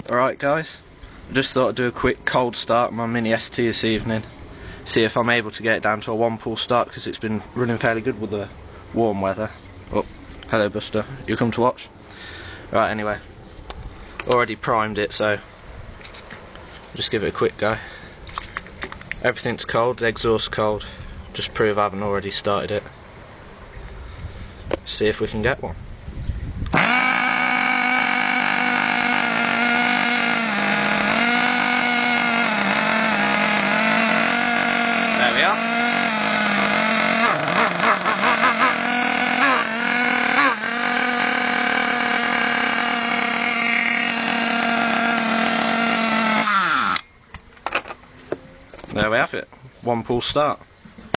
Alright guys, I just thought I'd do a quick cold start on my Mini ST this evening. See if I'm able to get it down to a 1-pull start, because it's been running fairly good with the warm weather. Oh, hello Buster, you come to watch? Right, anyway, already primed it, so just give it a quick go. Everything's cold, the exhaust's cold, just prove I haven't already started it. See if we can get one. There we are. There we have it, 1-pull start.